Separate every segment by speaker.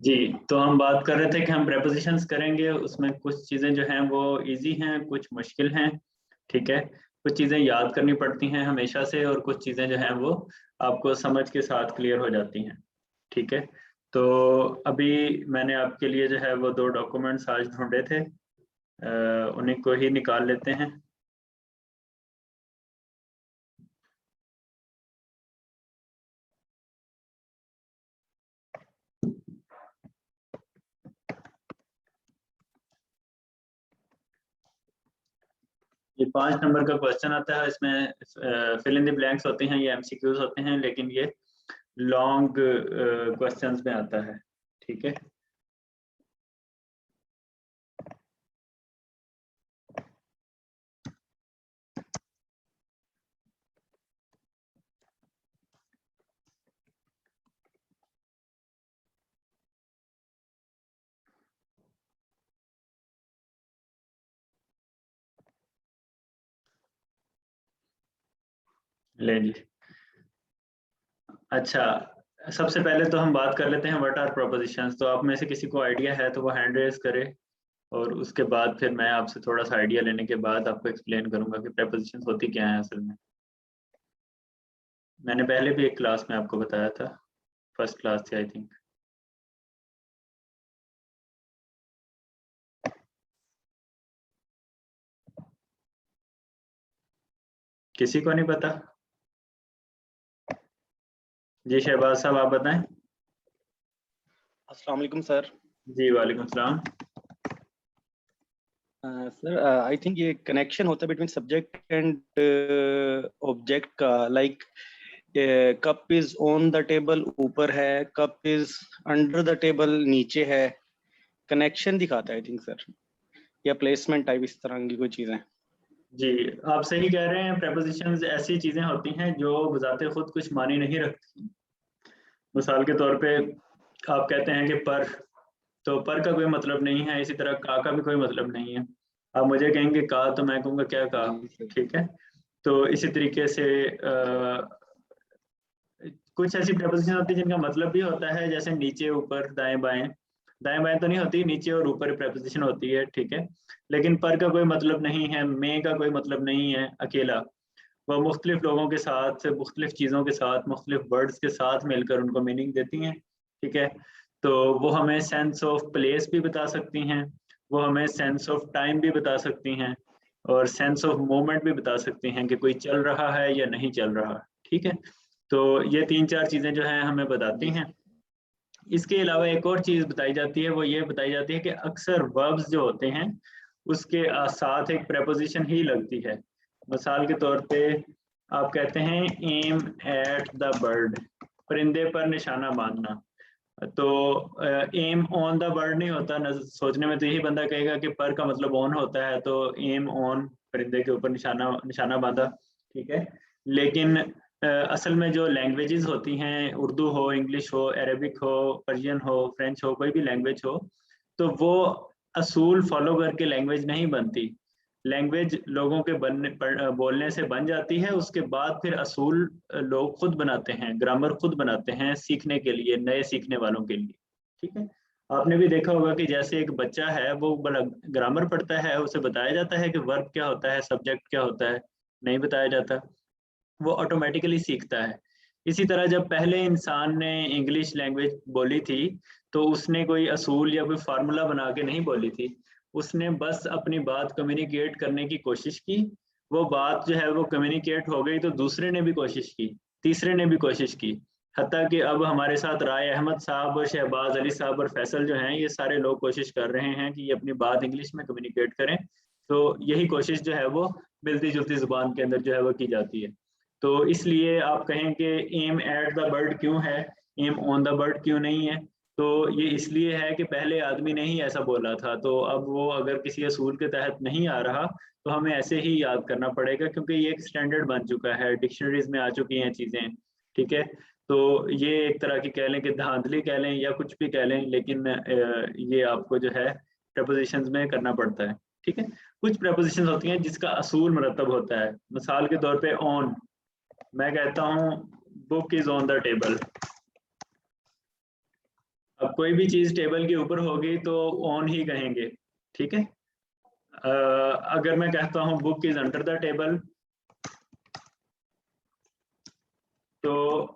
Speaker 1: जी, तो हम बात कर रहे थे कि हम प्रेपोजिशंस करेंगे। उसमें कुछ चीज़ें जो हैं वो इजी हैं, कुछ मुश्किल हैं। ठीक है, कुछ चीज़ें याद करनी पड़ती हैं हमेशा से और कुछ चीज़ें जो हैं वो आपको समझ के साथ क्लियर हो जाती हैं। ठीक है, तो अभी मैंने आपके लिए जो है वो दो डॉक्यूमेंट्स आज ढूंढे थे, उन्हीं को ही निकाल लेते हैं। ये 5 नंबर का क्वेश्चन आता है, इसमें फिल इन द ब्लैंक्स होते हैं, ये एमसीक्यूज होते हैं, लेकिन ये लॉन्ग क्वेश्चंस में आता है। ठीक है, ले जी। अच्छा, सबसे पहले तो हम बात कर लेते हैं व्हाट आर प्रोपोजिशंस। तो आप में से किसी को आइडिया है तो वो हैंड रेज करे, और उसके बाद फिर मैं आपसे थोड़ा सा आइडिया लेने के बाद आपको एक्सप्लेन करूंगा कि प्रेपोजिशंस होती क्या है असल में। मैंने पहले भी एक क्लास में आपको बताया था, फर्स्ट क्लास थी आई थिंक। किसी को नहीं पता? जी शहबाज साहब आप बताएं।
Speaker 2: अस्सलाम वालेकुम सर।
Speaker 1: जी वालेकुम सलाम।
Speaker 2: सर आई थिंक ये कनेक्शन होता है बिटवीन सब्जेक्ट एंड ऑब्जेक्ट का, like cup is on the table ऊपर है, cup is under the table नीचे है। कनेक्शन दिखाता है आई थिंक सर, या प्लेसमेंट टाइप इस तरह की कोई चीजें।
Speaker 1: जी आप सही कह रहे हैं, प्रेपोजिशंस ऐसी चीजें होती हैं जो बजाते खुद कुछ मानी नहीं रखती। मिसाल के तौर पे आप कहते हैं कि पर, तो पर का कोई मतलब नहीं है, इसी तरह का भी कोई मतलब नहीं है। आप मुझे कहेंगे का, तो मैं कहूँगा क्या का।
Speaker 2: जी सर।
Speaker 1: ठीक है, तो इसी तरीके से कुछ ऐसी प्रपोजिशन होती है जिनका मतलब भी होता है, जैसे नीचे ऊपर दाएं बाएं। दाएं बाएं तो नहीं होती, नीचे और ऊपर प्रपोजिशन होती है। ठीक है, लेकिन पर का कोई मतलब नहीं है, में का कोई मतलब नहीं है अकेला। वह मुख्तलिफ लोगों के साथ, मुख्तलिफ चीज़ों के साथ, मुख्तलिफ वर्ड्स के साथ मिलकर उनको मीनिंग देती हैं। ठीक है, तो वो हमें सेंस ऑफ प्लेस भी बता सकती हैं, वो हमें सेंस ऑफ टाइम भी बता सकती हैं, और सेंस ऑफ मोमेंट भी बता सकती हैं कि कोई चल रहा है या नहीं चल रहा। ठीक है, तो ये 3-4 चीज़ें जो हैं हमें बताती
Speaker 2: जी
Speaker 1: हैं। इसके अलावा एक और चीज़ बताई जाती है, वो ये बताई जाती है कि अक्सर वर्ब्स जो होते हैं उसके साथ एक प्रेपोजिशन ही लगती है। मिसाल के तौर पे आप कहते हैं एम एट द बर्ड, परिंदे पर निशाना बांधना। तो एम ऑन द बर्ड नहीं होता न, सोचने में तो यही बंदा कहेगा कि पर का मतलब ऑन होता है, तो एम ऑन, परिंदे के ऊपर निशाना निशाना बांधा। ठीक है, लेकिन असल में जो लैंग्वेजेस होती हैं, उर्दू हो, इंग्लिश हो, अरेबिक हो, पर्शियन हो, फ्रेंच हो, कोई भी लैंग्वेज हो, तो वो असूल फॉलो करके लैंग्वेज नहीं बनती। लैंग्वेज लोगों के बोलने से बन जाती है, उसके बाद फिर असूल लोग खुद बनाते हैं, ग्रामर खुद बनाते हैं सीखने के लिए, नए सीखने वालों के लिए। ठीक है, आपने भी देखा होगा कि जैसे एक बच्चा है वो ग्रामर पढ़ता है, उसे बताया जाता है कि वर्ब क्या होता है, सब्जेक्ट क्या होता है, नहीं बताया जाता, वो ऑटोमेटिकली सीखता है। इसी तरह जब पहले इंसान ने इंग्लिश लैंग्वेज बोली थी, तो उसने कोई असूल या कोई फार्मूला बना के नहीं बोली थी, उसने बस अपनी बात कम्युनिकेट करने की कोशिश की। वो बात जो है वो कम्युनिकेट हो गई तो दूसरे ने भी कोशिश की, तीसरे ने भी कोशिश की, हत्ता कि अब हमारे साथ राय अहमद साहब और शहबाज अली साहब और फैसल जो हैं, ये सारे लोग कोशिश कर रहे हैं कि ये अपनी बात इंग्लिश में कम्युनिकेट करें। तो यही कोशिश जो है वो मिलती जुलती जुबान के अंदर जो है वो की जाती है। तो इसलिए आप कहें कि एम एट द बर्ड क्यों है, एम ऑन द बर्ड क्यों नहीं है, तो ये इसलिए है कि पहले आदमी ने ही ऐसा बोला था। तो अब वो अगर किसी असूल के तहत नहीं आ रहा तो हमें ऐसे ही याद करना पड़ेगा, क्योंकि ये एक स्टैंडर्ड बन चुका है, डिक्शनरीज में आ चुकी हैं चीज़ें। ठीक है, तो ये एक तरह की कह लें कि धांधली कह लें या कुछ भी कह लें, लेकिन ये आपको जो है प्रपोजिशंस में करना पड़ता है। ठीक है, कुछ प्रपोजिशंस होती हैं जिसका असूल मरतब होता है। मिसाल के तौर पे ऑन, मैं कहता हूँ book is on the table. अब कोई भी चीज टेबल के ऊपर होगी तो ऑन ही कहेंगे, ठीक है। अगर मैं कहता हूँ book is under the table, तो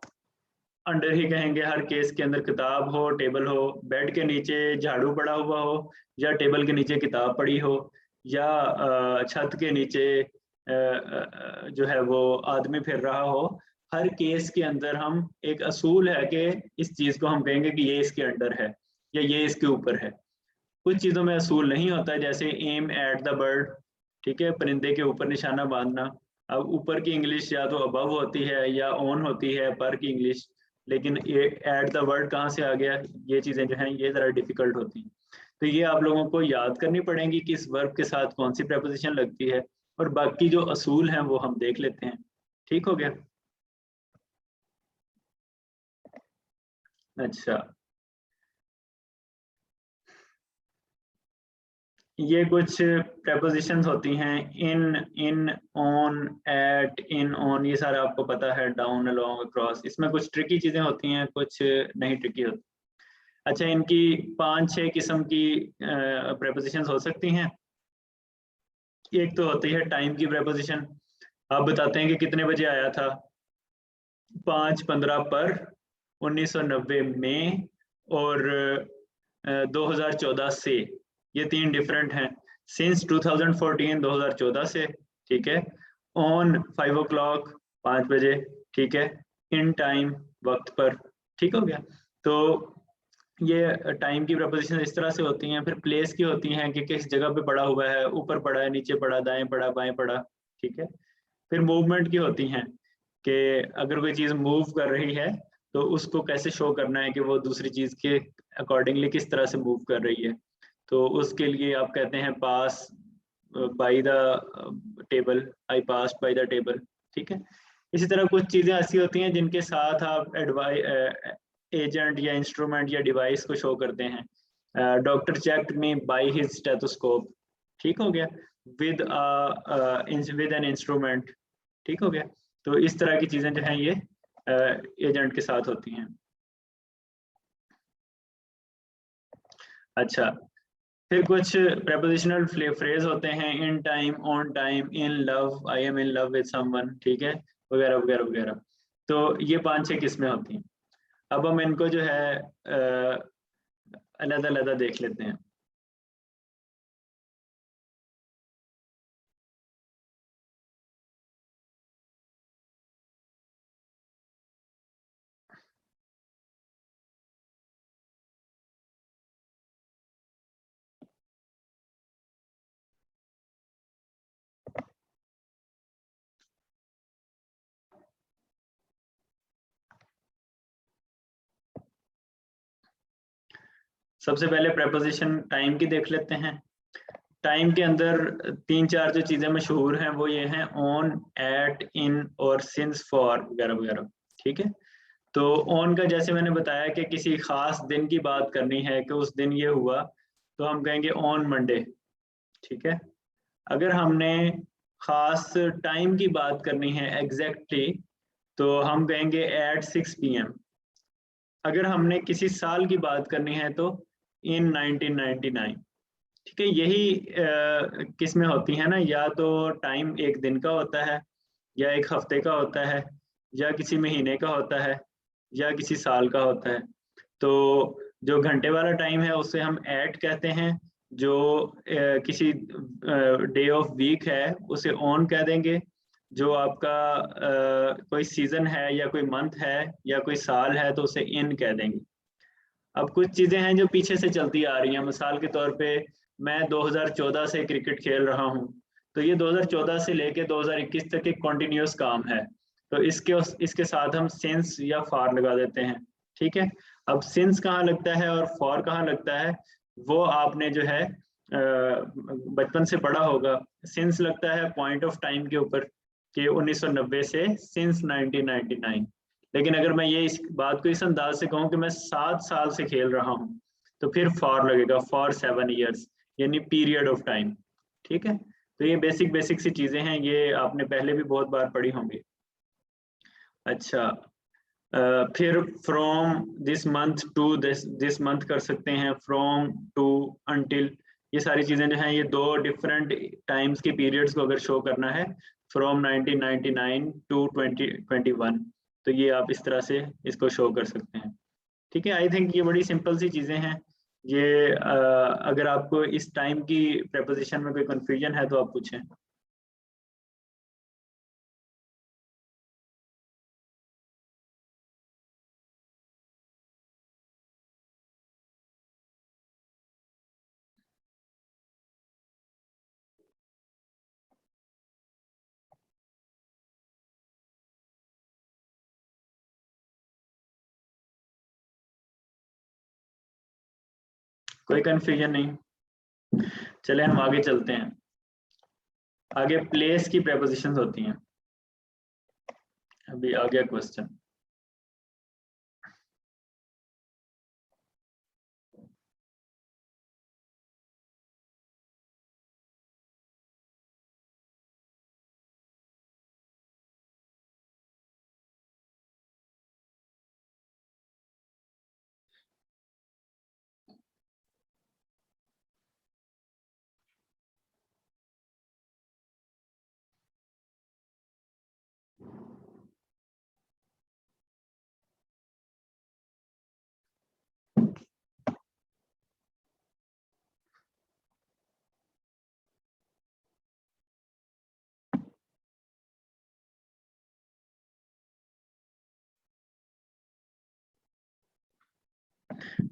Speaker 1: अंडर ही कहेंगे हर केस के अंदर। किताब हो, टेबल हो, बेड के नीचे झाड़ू पड़ा हुआ हो, या टेबल के नीचे किताब पड़ी हो, या छत के नीचे जो है वो आदमी फिर रहा हो, हर केस के अंदर हम एक असूल है कि इस चीज को हम कहेंगे कि ये इसके अंडर है या ये इसके ऊपर है। कुछ चीजों में असूल नहीं होता है, जैसे एम एट द बर्ड, ठीक है, परिंदे के ऊपर निशाना बांधना। अब ऊपर की इंग्लिश या तो अबव होती है या ऑन होती है, पर की इंग्लिश, लेकिन ये एट द वर्ड कहाँ से आ गया, ये चीजें जो हैं ये जरा डिफिकल्ट होती हैं। तो ये आप लोगों को याद करनी पड़ेंगी कि इस वर्ब के साथ कौन सी प्रेपोजिशन लगती है, और बाकी जो असूल हैं वो हम देख लेते हैं। ठीक हो गया। अच्छा, ये कुछ प्रेपोजिशंस होती हैं, इन, इन, ऑन, एट, इन, ऑन, ये सारा आपको पता है, डाउन, अलोंग, अक्रॉस। इसमें कुछ ट्रिकी चीजें होती हैं, कुछ नहीं ट्रिकी होती। अच्छा, इनकी 5-6 किस्म की प्रेपोजिशंस हो सकती हैं। एक तो होती है टाइम की प्रेपोजिशन। आप बताते हैं कि कितने बजे आया था, 5:15 पर, 1990 में, और 2014 से। ये तीन डिफरेंट हैं। सिंस 2014, 2014 से, ठीक है। ऑन 5 o'clock, 5 बजे, ठीक है। इन टाइम, वक्त पर, ठीक हो गया। तो ये टाइम की प्रपोजिशन इस तरह से होती हैं। फिर प्लेस की होती हैं कि किस जगह पे पड़ा हुआ है, ऊपर पड़ा है, नीचे पड़ा, दाएं पड़ा, बाएं पड़ा, ठीक है। फिर मूवमेंट की होती हैं कि अगर कोई चीज मूव कर रही है तो उसको कैसे शो करना है कि वो दूसरी चीज के अकॉर्डिंगली किस तरह से मूव कर रही है। तो उसके लिए आप कहते हैं pass by the table, I pass by the table, ठीक है। इसी तरह कुछ चीजें ऐसी होती हैं जिनके साथ आप एजेंट या इंस्ट्रूमेंट या डिवाइस को शो करते हैं। Doctor checked me by his stethoscope, ठीक हो गया, विद विद एन इंस्ट्रूमेंट, ठीक हो गया। तो इस तरह की चीजें जो हैं ये एजेंट के साथ होती हैं। अच्छा, फिर कुछ प्रेपोजिशनल फ्रेज होते हैं, in time, on time, in love, I am in love with someone, ठीक है, वगैरह वगैरह वगैरह। तो ये 5-6 किस्में होती हैं। अब हम इनको जो है अलग अलग देख लेते हैं। सबसे पहले प्रेपोजिशन टाइम की देख लेते हैं। टाइम के अंदर 3-4 जो चीजें मशहूर हैं वो ये हैं, ऑन, एट, इन और सिंस, फॉर, वगैरह वगैरह, ठीक है। तो ऑन का जैसे मैंने बताया कि किसी खास दिन की बात करनी है कि उस दिन ये हुआ, तो हम कहेंगे ऑन मंडे, ठीक है। अगर हमने खास टाइम की बात करनी है एग्जैक्टली, तो हम कहेंगे एट 6 PM। अगर हमने किसी साल की बात करनी है तो इन 1999, ठीक है। यही किस्में होती हैं ना, या तो टाइम एक दिन का होता है, या एक हफ्ते का होता है, या किसी महीने का होता है, या किसी साल का होता है। तो जो घंटे वाला टाइम है उसे हम एट कहते हैं। जो किसी डे ऑफ वीक है उसे ऑन कह देंगे। जो आपका कोई सीजन है या कोई मंथ है या कोई साल है तो उसे इन कह देंगे। अब कुछ चीजें हैं जो पीछे से चलती आ रही हैं, मिसाल के तौर पे मैं 2014 से क्रिकेट खेल रहा हूँ, तो ये 2014 से लेके 2021 तक एक कॉन्टिन्यूस काम है। तो इसके साथ हम सिंस या फॉर लगा देते हैं, ठीक है। अब सिंस कहाँ लगता है और फॉर कहाँ लगता है, वो आपने जो है बचपन से पढ़ा होगा। सिंस लगता है पॉइंट ऑफ टाइम के ऊपर कि 1990 से सिंस 1999। लेकिन अगर मैं ये इस बात को इस अंदाज से कहूँ कि मैं 7 साल से खेल रहा हूँ, तो फिर फॉर लगेगा, फॉर 7 years, यानी पीरियड ऑफ टाइम, ठीक है। तो ये बेसिक बेसिक सी चीजें हैं, ये आपने पहले भी बहुत बार पढ़ी होंगी। अच्छा, फिर from this month to this month कर सकते हैं, फ्रॉम टू अनटिल। ये सारी चीजें जो हैं ये दो डिफरेंट टाइम्स के पीरियड्स को अगर शो करना है, फ्रॉम 1999 टू 2021, तो ये आप इस तरह से इसको शो कर सकते हैं। ठीक है, आई थिंक ये बड़ी सिंपल सी चीजें हैं। ये अगर आपको इस टाइम की प्रेपोजिशन में कोई कंफ्यूजन है तो आप पूछें। कोई कंफ्यूजन नहीं, चले हम आगे चलते हैं। आगे प्लेस की प्रेपोजिशंस होती हैं। अभी आ गया क्वेश्चन।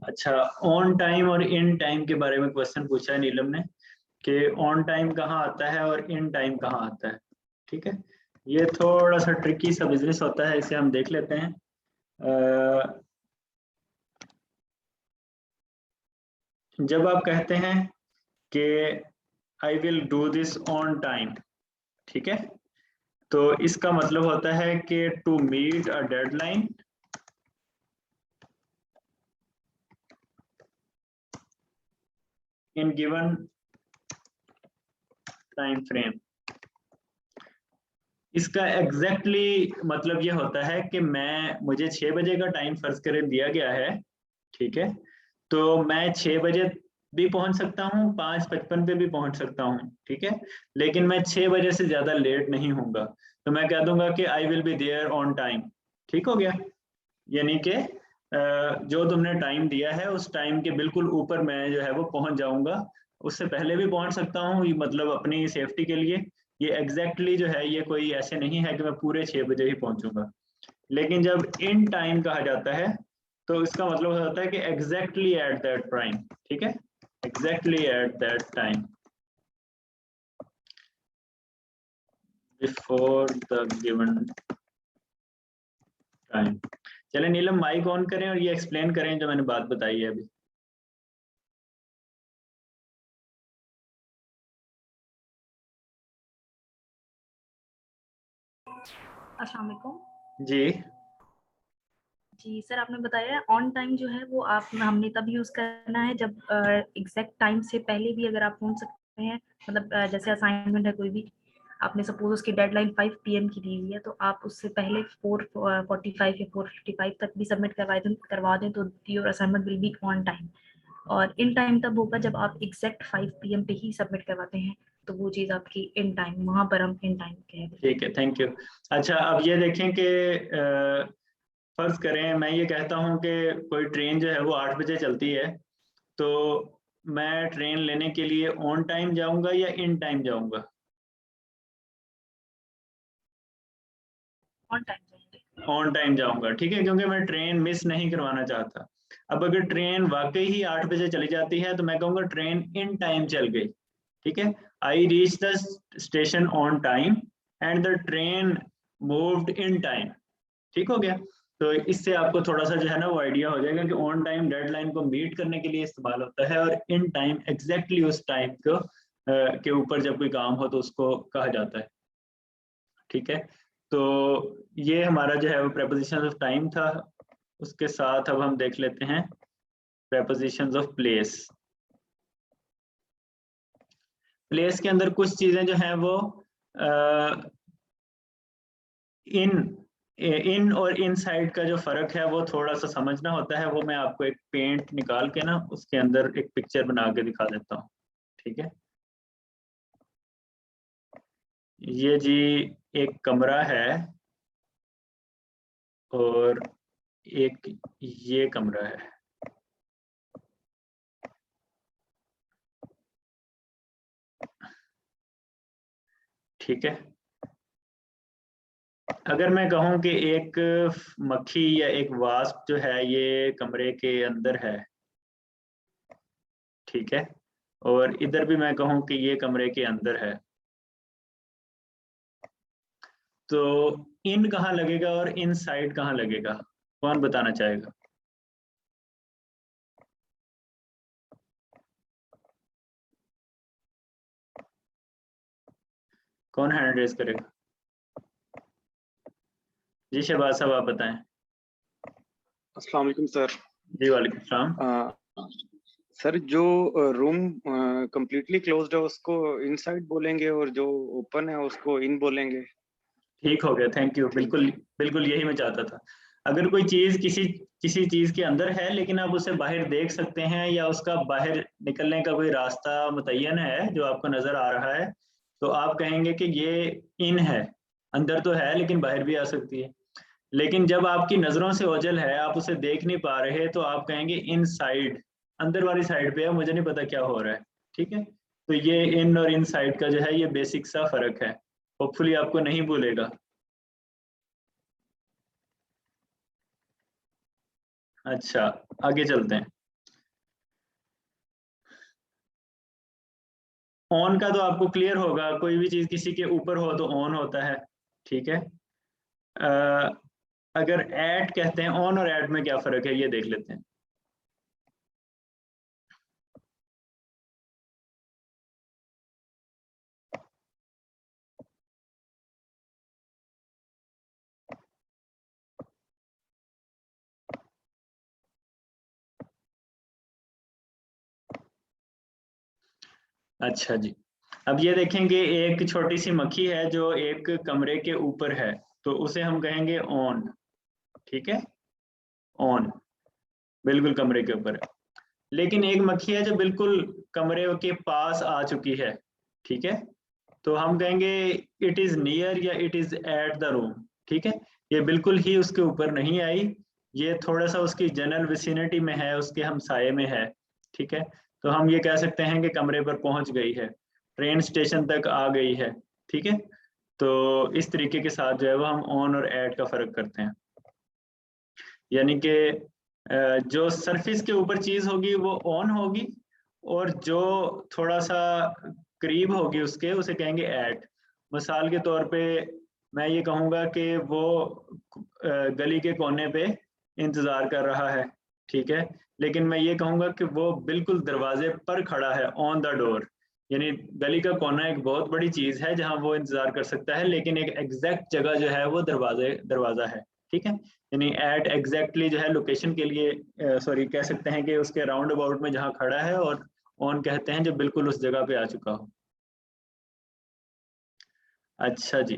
Speaker 1: अच्छा, ऑन टाइम और इन टाइम के बारे में क्वेश्चन पूछा है नीलम ने कि ऑन टाइम कहाँ आता है और इन टाइम कहाँ आता है। ठीक है, ये थोड़ा सा ट्रिकी सा बिजनेस होता है, इसे हम देख लेते हैं। जब आप कहते हैं कि I will do this on time, ठीक है, तो इसका मतलब होता है कि to meet a deadline in given time frame. इसका एग्जैक्टली मतलब ये होता है कि मुझे 6 बजे का टाइम फर्ज करे दिया गया है, ठीक है, तो मैं 6 बजे भी पहुंच सकता हूँ, 5:55 पे भी पहुंच सकता हूँ, ठीक है, लेकिन मैं 6 बजे से ज्यादा लेट नहीं होऊंगा। तो मैं कह दूंगा कि I will be there on time. ठीक हो गया, यानी कि जो तुमने टाइम दिया है उस टाइम के बिल्कुल ऊपर मैं जो है वो पहुंच जाऊंगा। उससे पहले भी पहुंच सकता हूँ, मतलब अपनी सेफ्टी के लिए। ये एग्जैक्टली जो है ये कोई ऐसे नहीं है कि मैं पूरे 6 बजे ही पहुंचूंगा। लेकिन जब इन टाइम कहा जाता है तो इसका मतलब होता है कि एग्जैक्टली एट दैट टाइम। ठीक है, exactly at that time before the given time. चले नीलम, माइक ऑन करें और ये एक्सप्लेन करें जो मैंने बात बताई है अभी।
Speaker 3: अस्सलाम वालेकुम।
Speaker 1: जी
Speaker 3: जी सर, आपने बताया ऑन टाइम जो है वो हमने तब यूज करना है जब एग्जैक्ट टाइम से पहले भी अगर आप पहुंच सकते हैं, मतलब जैसे असाइनमेंट है कोई भी, आपने सपोज उसकी डेडलाइन 5 PM की दी हुई है, तो आप उससे पहले 4:45 या 4:55 तक भी सबमिट करवा दें तो your assignment will be on time. और इन टाइम तब होगा जब आप एग्जैक्ट 5 PM पे ही सबमिट करवाते हैं, तो वो चीज आपकी इन टाइम, वहां पर हम इन टाइम कह रहे हैं।
Speaker 1: ठीक है, थैंक यू। अच्छा, अब ये देखें कि फर्ज करें मैं ये कहता हूँ कि कोई ट्रेन जो है वो 8 बजे चलती है, तो मैं ट्रेन लेने के लिए ऑन टाइम जाऊंगा या इन टाइम जाऊंगा?
Speaker 3: ऑन टाइम जाएंगे।
Speaker 1: ऑन टाइम जाऊंगा, ठीक है, क्योंकि मैं ट्रेन मिस नहीं करवाना चाहता। अब अगर ट्रेन वाकई ही 8 बजे चली जाती है तो मैं कहूँगा ट्रेन इन टाइम चल गई। ठीक है, I reach the station on time and the train moved in time. ठीक हो गया, तो इससे आपको थोड़ा सा जो है ना वो आइडिया हो जाएगा कि ऑन टाइम डेडलाइन को मीट करने के लिए इस्तेमाल होता है, और इन टाइम एग्जैक्टली उस टाइम को के ऊपर जब कोई काम हो तो उसको कहा जाता है। ठीक है, तो ये हमारा जो है वो प्रेपोजिशन ऑफ टाइम था। उसके साथ अब हम देख लेते हैं प्रेपोजिशंस ऑफ प्लेस। प्लेस के अंदर कुछ चीजें जो हैं वो इन इन और इन साइड का जो फर्क है वो थोड़ा सा समझना होता है, वो मैं आपको एक पेंट निकाल के ना उसके अंदर एक पिक्चर बना के दिखा देता हूँ, ठीक है। ये जी एक कमरा है और एक ये कमरा है, ठीक है। अगर मैं कहूँ कि एक मक्खी या एक वास्प जो है ये कमरे के अंदर है, ठीक है, और इधर भी मैं कहूँ कि ये कमरे के अंदर है, तो इन कहाँ लगेगा और इन साइड कहाँ लगेगा, कौन बताना चाहेगा? कौन हैंड रेज करेगा? जी शहबाज साहब आप बताएं।
Speaker 4: अस्सलाम वालेकुम सर।
Speaker 1: जी वालेकुम सलाम।
Speaker 4: सर जो रूम कंप्लीटली क्लोज्ड है उसको इनसाइड बोलेंगे और जो ओपन है उसको इन बोलेंगे।
Speaker 1: ठीक हो गया, थैंक यू। बिल्कुल बिल्कुल यही मैं चाहता था। अगर कोई चीज किसी चीज के अंदर है लेकिन आप उसे बाहर देख सकते हैं या उसका बाहर निकलने का कोई रास्ता मुतय्यन है जो आपको नजर आ रहा है, तो आप कहेंगे कि ये इन है, अंदर तो है लेकिन बाहर भी आ सकती है। लेकिन जब आपकी नजरों से ओझल है, आप उसे देख नहीं पा रहे, तो आप कहेंगे इन साइड, अंदर वाली साइड पे है, मुझे नहीं पता क्या हो रहा है, ठीक है। तो ये इन और इन साइड का जो है ये बेसिक सा फर्क है, होपफुली आपको नहीं भूलेगा। अच्छा, आगे चलते हैं। ऑन का तो आपको क्लियर होगा, कोई भी चीज किसी के ऊपर हो तो ऑन होता है, ठीक है। अगर एट कहते हैं, ऑन और एट में क्या फर्क है ये देख लेते हैं। अच्छा जी, अब ये देखेंगे एक छोटी सी मक्खी है जो एक कमरे के ऊपर है, तो उसे हम कहेंगे ऑन, ठीक है, ऑन, बिल्कुल कमरे के ऊपर है। लेकिन एक मक्खी है जो बिल्कुल कमरे के पास आ चुकी है, ठीक है, तो हम कहेंगे इट इज नियर या it is at the room, ठीक है। ये बिल्कुल ही उसके ऊपर नहीं आई, ये थोड़ा सा उसकी जनरल विसिनिटी में है, उसके हमसाये में है, ठीक है। तो हम ये कह सकते हैं कि कमरे पर पहुंच गई है, ट्रेन स्टेशन तक आ गई है, ठीक है। तो इस तरीके के साथ जो है वो हम ऑन और एट का फर्क करते हैं, यानी कि जो सरफेस के ऊपर चीज होगी वो ऑन होगी, और जो थोड़ा सा करीब होगी उसके उसे कहेंगे ऐट। मिसाल के तौर पे मैं ये कहूँगा कि वो गली के कोने पे इंतजार कर रहा है, ठीक है, लेकिन मैं ये कहूँगा कि वो बिल्कुल दरवाजे पर खड़ा है, ऑन द डोर। यानी गली का कोना एक बहुत बड़ी चीज है जहां वो इंतजार कर सकता है, लेकिन एक एग्जैक्ट जगह जो है वो दरवाजा है, ठीक है। यानी एट एग्जैक्टली जो है लोकेशन के लिए, सॉरी, कह सकते हैं कि उसके राउंड अबाउट में जहाँ खड़ा है, और ऑन कहते हैं जो बिल्कुल उस जगह पे आ चुका हो। अच्छा जी,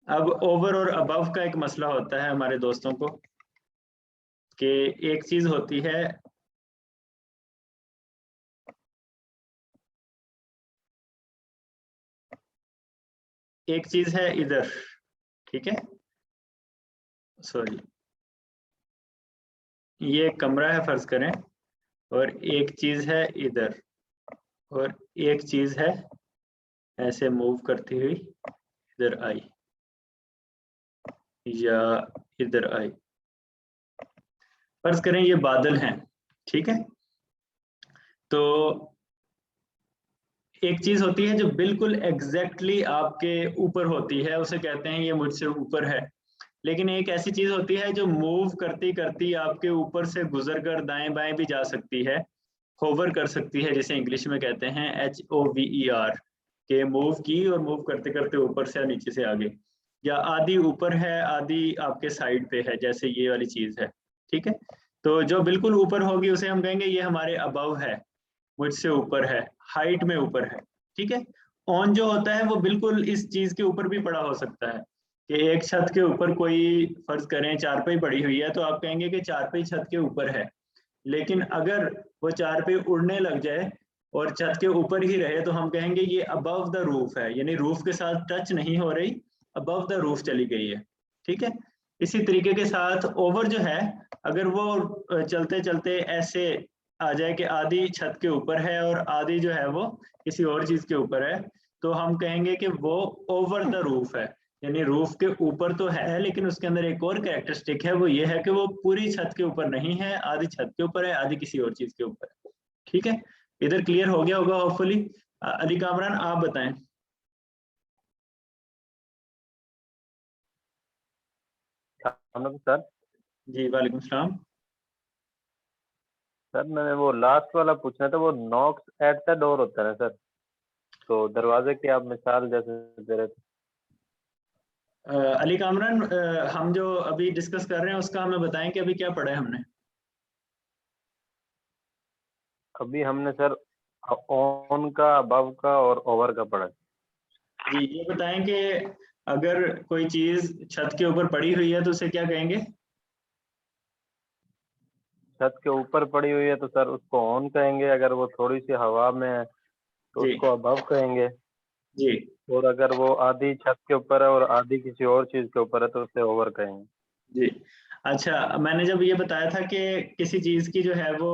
Speaker 1: अब ओवर और अबव का एक मसला होता है हमारे दोस्तों को, कि एक चीज होती है, एक चीज है इधर, ठीक है, सॉरी, ये कमरा है फर्ज करें, और एक चीज है इधर, और एक चीज है ऐसे मूव करती हुई इधर आई या इधर आई। फर्ज करें ये बादल हैं, ठीक है। तो एक चीज होती है जो बिल्कुल एग्जैक्टली आपके ऊपर होती है, उसे कहते हैं ये मुझसे ऊपर है। लेकिन एक ऐसी चीज होती है जो मूव करती करती आपके ऊपर से गुजर कर दाएं बाएं भी जा सकती है, होवर कर सकती है, जिसे इंग्लिश में कहते हैं HOVER, के मूव की और मूव करते करते ऊपर से नीचे से आगे, या आधी ऊपर है आधी आपके साइड पे है, जैसे ये वाली चीज है, ठीक है। तो जो बिल्कुल ऊपर होगी उसे हम कहेंगे ये हमारे अबव है, मुझसे ऊपर है, हाइट में ऊपर है, ठीक है। ऑन जो होता है वो बिल्कुल इस चीज के ऊपर भी पड़ा हो सकता है कि एक छत के ऊपर कोई फर्ज करें चारपाई पड़ी हुई है तो आप कहेंगे कि चारपाई छत के ऊपर है, लेकिन अगर वो चारपाई उड़ने लग जाए और छत के ऊपर ही रहे तो हम कहेंगे ये अबव द रूफ है, यानी रूफ के साथ टच नहीं हो रही, अबव द रूफ चली गई है। ठीक है, इसी तरीके के साथ ओवर जो है, अगर वो चलते चलते ऐसे आ जाए कि आधी छत के ऊपर है और आधी जो है वो किसी और चीज के ऊपर है, तो हम कहेंगे कि वो ओवर द रूफ है, यानी रूफ के ऊपर तो है लेकिन उसके अंदर एक और कैरेक्टरिस्टिक है, वो ये है कि वो पूरी छत के ऊपर नहीं है, आधी छत के ऊपर है, आधी किसी और चीज के ऊपर है। ठीक है, इधर क्लियर हो गया होगा होपफुली। अली कामरान आप बताएं।
Speaker 5: सर
Speaker 1: जी वालेकुम सलाम।
Speaker 5: सर मैंने वो लास्ट वाला पूछना था, वो नॉक्स एट द डोर होता है ना सर, तो दरवाजे की आप मिसाल जैसे दे रहे थे।
Speaker 1: अली कामरान, हम जो अभी डिस्कस कर रहे हैं उसका हमें बताएं कि अभी क्या पढ़ा है हमने।
Speaker 5: अभी हमने सर ऑन का, अबव का और ओवर का पढ़ा।
Speaker 1: जी ये बताएं कि अगर कोई चीज छत के ऊपर पड़ी हुई है तो उसे क्या कहेंगे।
Speaker 5: छत के ऊपर पड़ी हुई है तो सर उसको ऑन कहेंगे, अगर वो थोड़ी सी हवा में है तो
Speaker 1: जी
Speaker 5: उसको अबव कहेंगे,
Speaker 1: जी
Speaker 5: और अगर वो आधी छत के ऊपर है और आधी किसी और चीज के ऊपर है तो उसे ओवर कहेंगे।
Speaker 1: जी। अच्छा, मैंने जब ये बताया था कि किसी चीज की जो है वो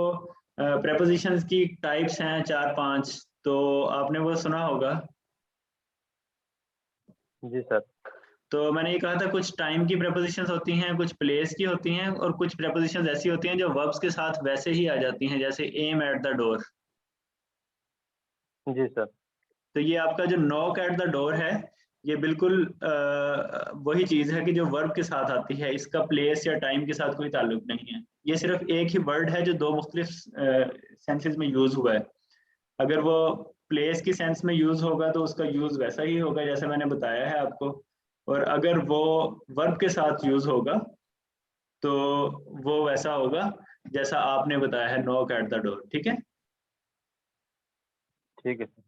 Speaker 1: प्रेपोजिशंस की टाइप्स हैं 4-5, तो आपने वो सुना होगा।
Speaker 5: जी सर।
Speaker 1: तो मैंने ये कहा था कुछ टाइम की प्रेपोजिशंस होती हैं, कुछ प्लेस की होती हैं, और कुछ प्रेपोजिशंस ऐसी होती हैं जो वर्ब्स के साथ वैसे ही आ जाती हैं, जैसे एम एट द डोर।
Speaker 5: जी सर।
Speaker 1: तो ये आपका जो नॉक एट द डोर है, ये बिल्कुल वही चीज है कि जो वर्ब के साथ आती है, इसका प्लेस या टाइम के साथ कोई ताल्लुक नहीं है। ये सिर्फ एक ही वर्ड है जो दो मुख्तलिफ सेंसेस में यूज हुआ है। अगर वो प्लेस की सेंस में यूज होगा तो उसका यूज वैसा ही होगा जैसे मैंने बताया है आपको, और अगर वो वर्ब के साथ यूज होगा तो वो वैसा होगा जैसा आपने बताया है, नॉक एट द डोर। ठीक है।
Speaker 5: ठीक है सर।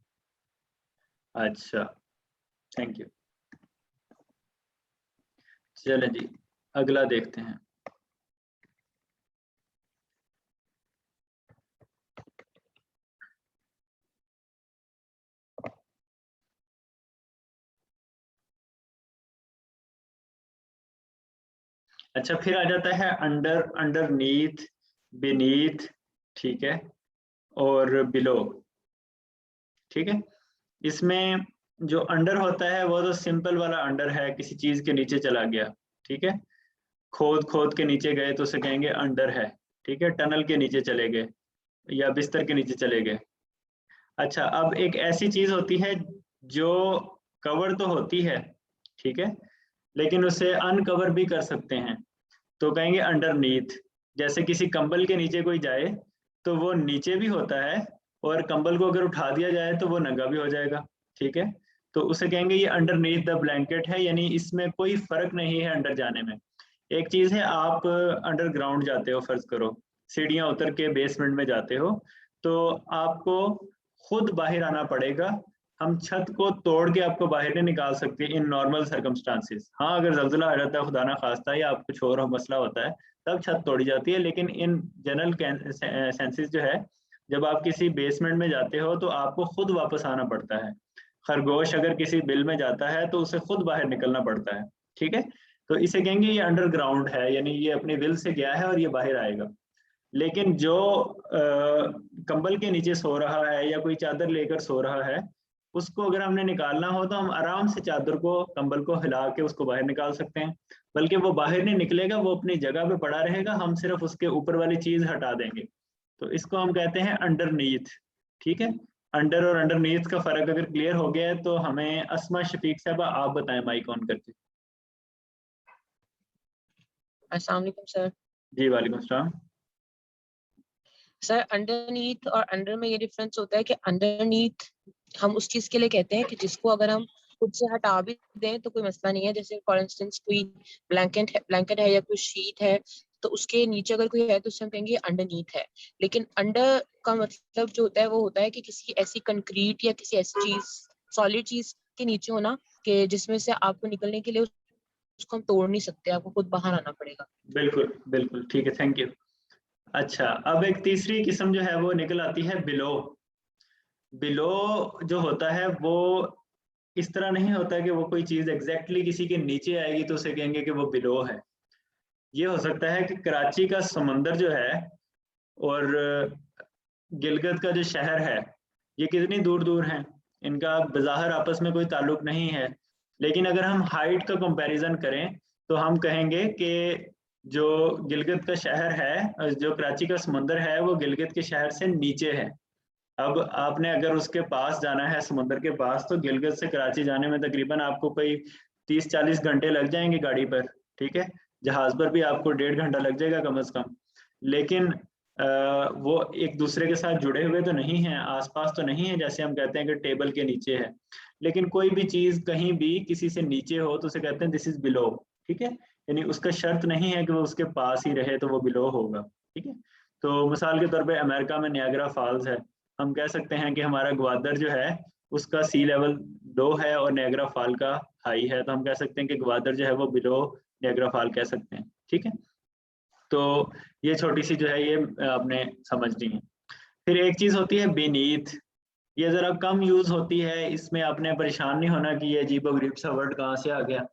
Speaker 1: अच्छा, थैंक यू। चलें जी, अगला देखते हैं। अच्छा, फिर आ जाता है अंडर, अंडरनीथ, बीनीथ, ठीक है, और बिलो। ठीक है, इसमें जो अंडर होता है वो तो सिंपल वाला अंडर है, किसी चीज के नीचे चला गया। ठीक है, खोद खोद के नीचे गए तो उसे कहेंगे अंडर है। ठीक है, टनल के नीचे चले गए या बिस्तर के नीचे चले गए। अच्छा, अब एक ऐसी चीज होती है जो कवर तो होती है, ठीक है, लेकिन उसे अनकवर भी कर सकते हैं, तो कहेंगे अंडरनीथ। जैसे किसी कंबल के नीचे कोई जाए तो वो नीचे भी होता है, और कंबल को अगर उठा दिया जाए तो वो नंगा भी हो जाएगा। ठीक है, तो उसे कहेंगे ये अंडरनीथ द ब्लैंकेट है, यानी इसमें कोई फर्क नहीं है अंडर जाने में। एक चीज है, आप अंडरग्राउंड जाते हो, फर्ज करो सीढ़ियां उतर के बेसमेंट में जाते हो, तो आपको खुद बाहर आना पड़ेगा। हम छत को तोड़ के आपको बाहर नहीं निकाल सकते इन नॉर्मल सर्कमस्टांसिस। हाँ, अगर जल्जला आ जाता है, खुदा ना खास्ता, या आप कुछ और मसला होता है, तब छत तोड़ी जाती है, लेकिन इन जनरल सेंसेस जो है, जब आप किसी बेसमेंट में जाते हो तो आपको खुद वापस आना पड़ता है। खरगोश अगर किसी बिल में जाता है तो उसे खुद बाहर निकलना पड़ता है। ठीक है, तो इसे कहेंगे ये अंडरग्राउंड है, यानी ये अपने विल से गया है और ये बाहर आएगा। लेकिन जो कंबल के नीचे सो रहा है या कोई चादर लेकर सो रहा है, उसको अगर हमने निकालना हो तो हम आराम से चादर को, कंबल को हिला के उसको बाहर निकाल सकते हैं, बल्कि वो बाहर नहीं निकलेगा, वो अपनी जगह पे पड़ा रहेगा, हम सिर्फ उसके ऊपर वाली चीज हटा देंगे। तो इसको हम कहते हैं अंडरनीथ। ठीक है, अंडर और अंडरनीथ का फर्क अगर क्लियर हो गया है तो हमें अस्मा शफीक साहबा आप बताएं माइक ऑन करके।
Speaker 6: अस्सलाम वालेकुम सर।
Speaker 1: जी वालेकुम सलाम।
Speaker 6: सर अंडरनीथ और अंडर में ये डिफरेंस होता है कि अंडरनीथ हम उस चीज के लिए कहते हैं कि जिसको अगर हम खुद से हटा भी दें तो कोई मसला नहीं है। जैसे फॉर इंस्टेंस कोई ब्लैंकेट है या कोई शीट है, तो उसके नीचे अगर कोई है तो उससे हम कहेंगे अंडरनीथ है। लेकिन अंडर का मतलब जो होता है वो होता है कि किसी ऐसी कंक्रीट या किसी ऐसी चीज सॉलिड चीज के नीचे होना कि जिसमें से आपको निकलने के लिए उसको हम तोड़ नहीं सकते, आपको खुद बाहर आना पड़ेगा।
Speaker 1: बिल्कुल बिल्कुल ठीक है, थैंक यू। अच्छा, अब एक तीसरी किस्म जो है वो निकल आती है बिलो। बिलो जो होता है वो इस तरह नहीं होता कि वो कोई चीज एग्जैक्टली किसी के नीचे आएगी तो उसे कहेंगे कि वो बिलो है। ये हो सकता है कि कराची का समंदर जो है और गिलगित का जो शहर है, ये कितनी दूर दूर हैं, इनका बज़ाहिर आपस में कोई ताल्लुक नहीं है, लेकिन अगर हम हाइट का कंपैरिजन करें तो हम कहेंगे कि जो गिलगित का शहर है, जो कराची का समंदर है, वो गिलगित के शहर से नीचे है। अब आपने अगर उसके पास जाना है, समुद्र के पास, तो गिलगित से कराची जाने में तकरीबन आपको कोई 30-40 घंटे लग जाएंगे गाड़ी पर, ठीक है। जहाज पर भी आपको 1.5 घंटा लग जाएगा कम से कम। लेकिन वो एक दूसरे के साथ जुड़े हुए तो नहीं हैं, आसपास तो नहीं है, जैसे हम कहते हैं कि टेबल के नीचे है। लेकिन कोई भी चीज कहीं भी किसी से नीचे हो तो उसे कहते हैं दिस इज बिलो, ठीक है। यानी उसका शर्त नहीं है कि वो उसके पास ही रहे तो वो बिलो होगा, ठीक है। तो मिसाल के तौर पे अमेरिका में नियाग्रा फॉल्स है, हम कह सकते हैं कि हमारा ग्वादर जो है उसका सी लेवल लो है और नियाग्रा फॉल का हाई है, तो हम कह सकते हैं कि ग्वादर जो है वो बिलो नियाग्रा फॉल कह सकते हैं, ठीक है। तो ये छोटी सी जो है ये आपने समझनी है। फिर एक चीज होती है बीनीथ, ये जरा कम यूज होती है, इसमें आपने परेशान नहीं होना कि ये अजीबोगरीब सा वर्ड कहाँ से आ गया।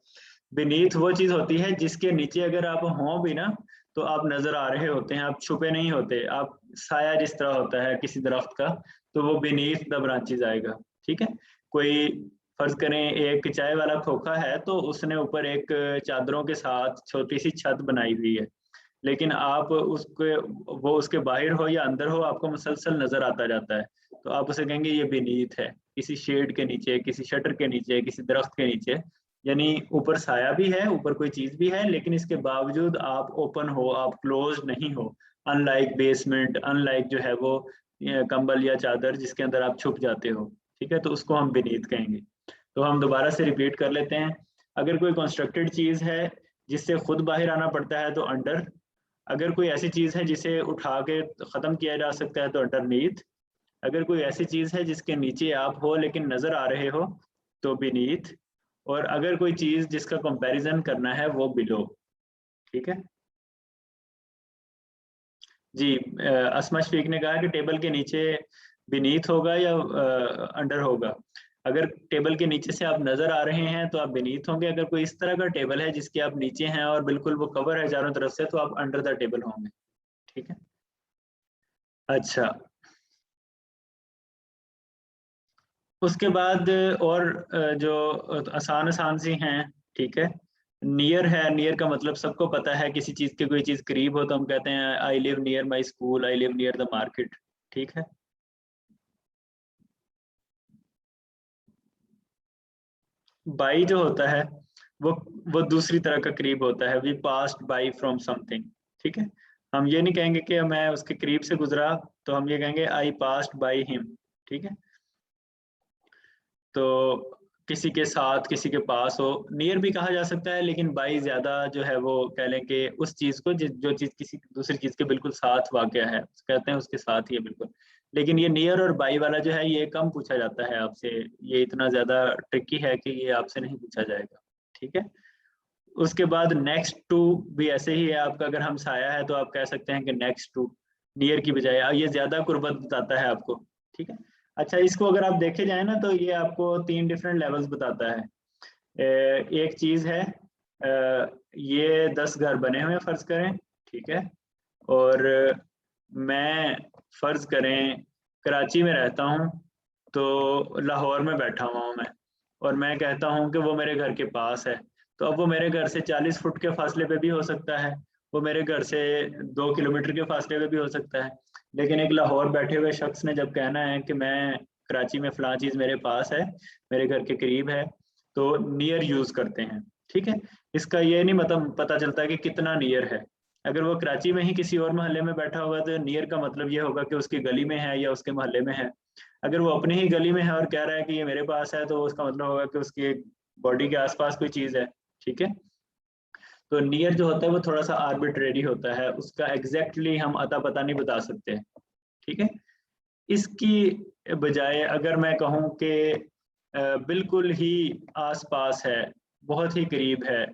Speaker 1: बीनीथ वो चीज होती है जिसके नीचे अगर आप हों भी ना तो आप नजर आ रहे होते हैं, आप छुपे नहीं होते, आप साया जिस तरह होता है किसी दरख्त का, तो वो बीनीथ द ब्रांचेज आएगा, ठीक है। कोई फर्ज करें एक चाय वाला खोखा है तो उसने ऊपर एक चादरों के साथ छोटी सी छत बनाई हुई है, लेकिन आप उसके वो उसके बाहर हो या अंदर हो आपको मुसलसल नजर आता जाता है, तो आप उसे कहेंगे ये बीनीथ है, किसी शेड के नीचे, किसी शटर के नीचे, किसी दरख्त के नीचे। यानी ऊपर साया भी है, ऊपर कोई चीज भी है, लेकिन इसके बावजूद आप ओपन हो, आप क्लोज नहीं हो, अनलाइक बेसमेंट, अनलाइक जो है वो कंबल या चादर जिसके अंदर आप छुप जाते हो, ठीक है, तो उसको हम बीनीथ कहेंगे। तो हम दोबारा से रिपीट कर लेते हैं। अगर कोई कंस्ट्रक्टेड चीज है जिससे खुद बाहर आना पड़ता है तो अंडर, अगर कोई ऐसी चीज है जिसे उठा के खत्म किया जा सकता है तो अंडरनीथ, अगर कोई ऐसी चीज है जिसके नीचे आप हो लेकिन नजर आ रहे हो तो बीनीथ, और अगर कोई चीज जिसका कंपैरिजन करना है वो बिलो, ठीक है जी। असमा शफीक ने कहा कि टेबल के नीचे बीनीथ होगा या अंडर होगा। अगर टेबल के नीचे से आप नजर आ रहे हैं तो आप बीनीथ होंगे, अगर कोई इस तरह का टेबल है जिसके आप नीचे हैं और बिल्कुल वो कवर है चारों तरफ से तो आप अंडर द टेबल होंगे, ठीक है। अच्छा, उसके बाद और जो आसान आसान सी हैं, ठीक है। नियर है, नियर का मतलब सबको पता है, किसी चीज के कोई चीज करीब हो तो हम कहते हैं I live near my school, I live near the market, ठीक है। बाई जो होता है वो दूसरी तरह का करीब होता है, we passed by from something, ठीक है। हम ये नहीं कहेंगे कि मैं उसके करीब से गुजरा, तो हम ये कहेंगे आई पास्ड बाई हिम, ठीक है। तो किसी के साथ, किसी के पास हो, नियर भी कहा जा सकता है, लेकिन बाई ज्यादा जो है वो कह लें कि उस चीज को जो चीज किसी दूसरी चीज के बिल्कुल साथ वाक़या है कहते हैं उसके साथ ही है बिल्कुल। लेकिन ये नियर और बाई वाला जो है ये कम पूछा जाता है आपसे, ये इतना ज्यादा ट्रिकी है कि ये आपसे नहीं पूछा जाएगा, ठीक है। उसके बाद नेक्स्ट टू भी ऐसे ही है आपका, अगर हम साया है तो आप कह सकते हैं कि नेक्स्ट टू, नियर की बजाय, ये ज्यादा कुर्बत बताता है आपको, ठीक है। अच्छा, इसको अगर आप देखे जाए ना तो ये आपको 3 डिफरेंट लेवल्स बताता है। एक चीज है, ये 10 घर बने हुए फर्ज करें, ठीक है, और मैं फर्ज करें कराची में रहता हूँ, तो लाहौर में बैठा हुआ हूँ मैं, और मैं कहता हूँ कि वो मेरे घर के पास है, तो अब वो मेरे घर से 40 फुट के फासले पे भी हो सकता है, वो मेरे घर से 2 किलोमीटर के फासले पे भी हो सकता है। लेकिन एक लाहौर बैठे हुए शख्स ने जब कहना है कि मैं कराची में फलां चीज़ मेरे पास है, मेरे घर के करीब है, तो नियर यूज़ करते हैं, ठीक है। इसका ये नहीं मतलब पता चलता कि कितना नियर है। अगर वो कराची में ही किसी और मोहल्ले में बैठा होगा तो नियर का मतलब ये होगा कि उसकी गली में है या उसके मोहल्ले में है। अगर वो अपनी ही गली में है और कह रहा है कि ये मेरे पास है, तो उसका मतलब होगा कि उसकी बॉडी के आसपास कोई चीज़ है, ठीक है। तो नियर जो होता है वो थोड़ा सा आर्बिट्रेरी होता है, उसका एग्जैक्टली हम अता पता नहीं बता सकते, ठीक है। इसकी बजाय अगर मैं कहूँ कि बिल्कुल ही आसपास है, बहुत ही करीब है,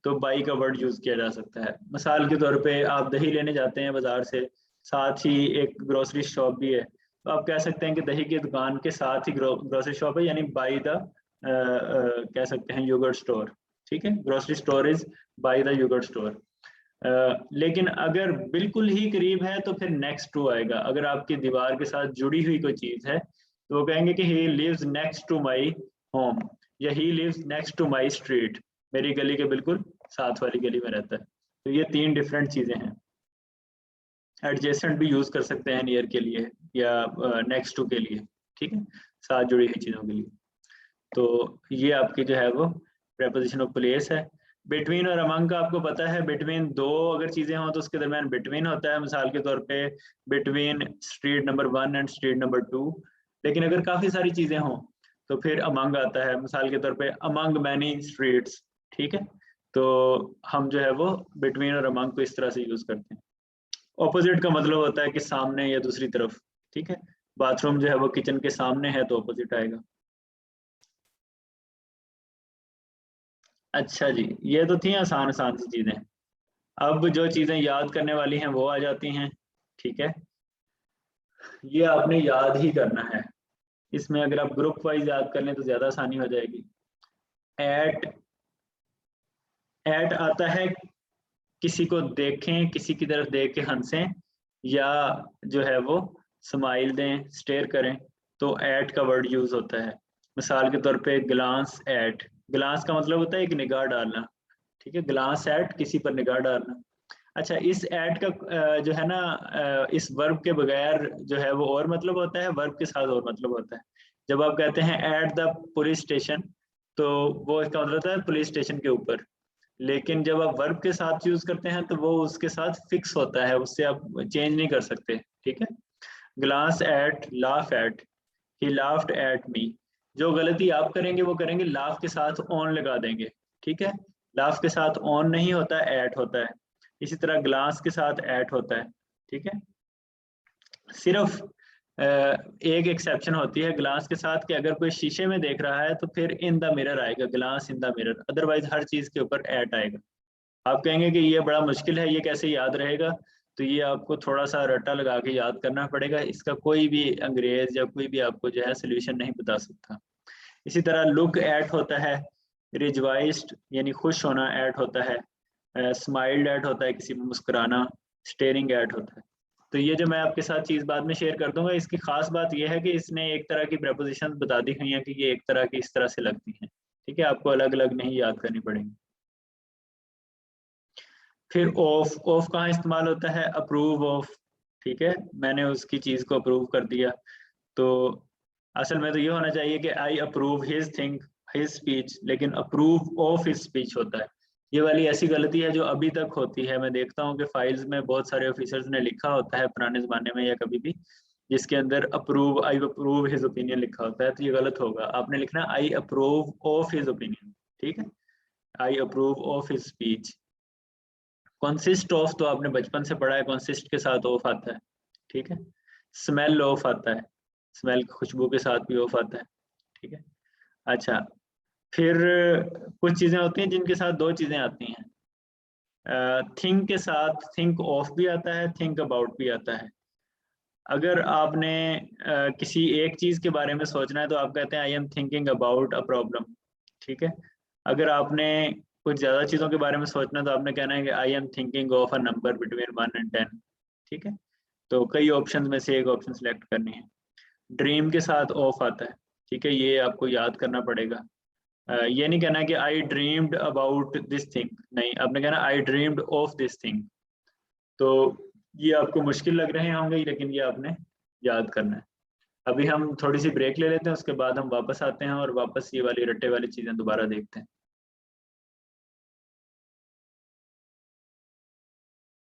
Speaker 1: तो बाई का वर्ड यूज किया जा सकता है। मिसाल के तौर पे आप दही लेने जाते हैं बाजार से, साथ ही एक ग्रोसरी शॉप भी है, तो आप कह सकते हैं कि दही की दुकान के साथ ही ग्रोसरी शॉप है, यानी बाई द कह सकते हैं योगर्ट स्टोर। ठीक है, grocery store is by the yogurt store. लेकिन अगर बिल्कुल ही करीब है तो फिर नेक्स्ट टू आएगा। अगर आपकी दीवार के साथ जुड़ी हुई कोई चीज है तो वो कहेंगे कि he lives next to my home, या he lives next to my street, मेरी गली के बिल्कुल साथ वाली गली में रहता है। तो ये तीन डिफरेंट चीजें हैं। एडजेसेंट भी यूज कर सकते हैं नियर के लिए या नेक्स्ट टू के लिए, ठीक है, साथ जुड़ी हुई चीजों के लिए। तो ये आपकी जो है वो प्रेपोजिशन ऑफ प्लेस है। बिटवीन और अमंग का आपको पता है, बिटवीन दो अगर चीजें हों तो उसके दरमियान बिटवीन होता है। मिसाल के तौर पे between street number 1 and street number 2। लेकिन अगर काफी सारी चीजें हों तो फिर अमंग आता है। मिसाल के तौर पे अमंग मैनी स्ट्रीट्स, ठीक है। तो हम जो है वो बिटवीन और अमंग को इस तरह से यूज करते हैं। ऑपोजिट का मतलब होता है कि सामने या दूसरी तरफ, ठीक है। बाथरूम जो है वो किचन के सामने है तो ऑपोजिट आएगा। अच्छा जी, ये तो थी आसान आसान सी चीजें। अब जो चीजें याद करने वाली हैं वो आ जाती हैं, ठीक है। ये आपने याद ही करना है। इसमें अगर आप ग्रुप वाइज याद कर लें तो ज्यादा आसानी हो जाएगी। एट, एट आता है किसी को देखें, किसी की तरफ देख के हंसें, या जो है वो स्माइल दें, स्टेयर करें, तो एट का वर्ड यूज होता है। मिसाल के तौर पे ग्लांस एट, ग्लांस का मतलब होता है एक निगाह डालना, ठीक है। ग्लांस एट, किसी पर निगाह डालना। अच्छा, इस एट का जो है ना, इस वर्ब के बगैर जो है वो और मतलब होता है, वर्ब के साथ और मतलब होता है। जब आप कहते हैं एट द पुलिस स्टेशन, तो वो इसका मतलब होता है पुलिस स्टेशन के ऊपर। लेकिन जब आप वर्ब के साथ यूज करते हैं तो वो उसके साथ फिक्स होता है, उससे आप चेंज नहीं कर सकते, ठीक है। Glance at, laugh at, he laughed at me. जो गलती आप करेंगे वो करेंगे लाफ के साथ ऑन लगा देंगे, ठीक है। लाफ के साथ ऑन नहीं होता, एट होता है। इसी तरह ग्लास के साथ एट होता है, ठीक है। सिर्फ एक एक्सेप्शन होती है ग्लास के साथ, कि अगर कोई शीशे में देख रहा है तो फिर इन द मिरर आएगा, glass in the mirror, otherwise हर चीज के ऊपर एट आएगा। आप कहेंगे कि ये बड़ा मुश्किल है, ये कैसे याद रहेगा, तो ये आपको थोड़ा सा रट्टा लगा के याद करना पड़ेगा। इसका कोई भी अंग्रेज या कोई भी आपको जो है सोल्यूशन नहीं बता सकता। इसी तरह लुक एट होता है, रिजवाइज्ड यानी खुश होना एट होता है, स्माइल्ड एट होता है किसी में मुस्कुराना, स्टेयरिंग एट होता है। तो ये जो मैं आपके साथ चीज बाद में शेयर कर दूंगा, इसकी खास बात यह है कि इसने एक तरह की प्रेपोजिशन बता दी हुई है कि ये एक तरह की इस तरह से लगती हैं, ठीक है। आपको अलग अलग नहीं याद करनी पड़ेगी। फिर ऑफ, ऑफ कहाँ इस्तेमाल होता है, अप्रूव ऑफ, ठीक है। मैंने उसकी चीज को अप्रूव कर दिया, तो असल में तो ये होना चाहिए कि I approve his thing, his speech, लेकिन अप्रूव ऑफ हिज स्पीच होता है। ये वाली ऐसी गलती है जो अभी तक होती है। मैं देखता हूँ कि फाइल्स में बहुत सारे ऑफिसर्स ने लिखा होता है पुराने जमाने में या कभी भी, जिसके अंदर approve, I approve his opinion लिखा होता है, तो ये गलत होगा। आपने लिखना I approve of his opinion, ठीक है। I approve of his speech. Consist of तो आपने बचपन से पढ़ा है, कॉन्सिस्ट के साथ ऑफ आता है, ठीक है। स्मेल ऑफ आता है, स्मेल खुशबू के साथ भी ऑफ आता है, ठीक है। अच्छा, फिर कुछ चीजें होती हैं जिनके साथ दो चीजें आती हैं। थिंक के साथ थिंक ऑफ भी आता है, थिंक अबाउट भी आता है। अगर आपने किसी एक चीज के बारे में सोचना है तो आप कहते हैं I am thinking about a problem, ठीक है। अगर आपने कुछ ज्यादा चीजों के बारे में सोचना है तो आपने कहना है कि I am thinking of a number between 1 and 10, ठीक है। तो कई ऑप्शंस में से एक ऑप्शन सिलेक्ट करनी है। ड्रीम के साथ ऑफ आता है, ठीक है, ये आपको याद करना पड़ेगा। ये नहीं कहना कि आई ड्रीम्ड अबाउट दिस थिंग, नहीं, आपने कहना आई ड्रीम्ड ऑफ दिस थिंग। तो ये आपको मुश्किल लग रहे होंगे, लेकिन ये आपने याद करना है। अभी हम थोड़ी सी ब्रेक ले लेते हैं, उसके बाद हम वापस आते हैं और वापस ये वाली रट्टे वाली चीजें दोबारा देखते हैं।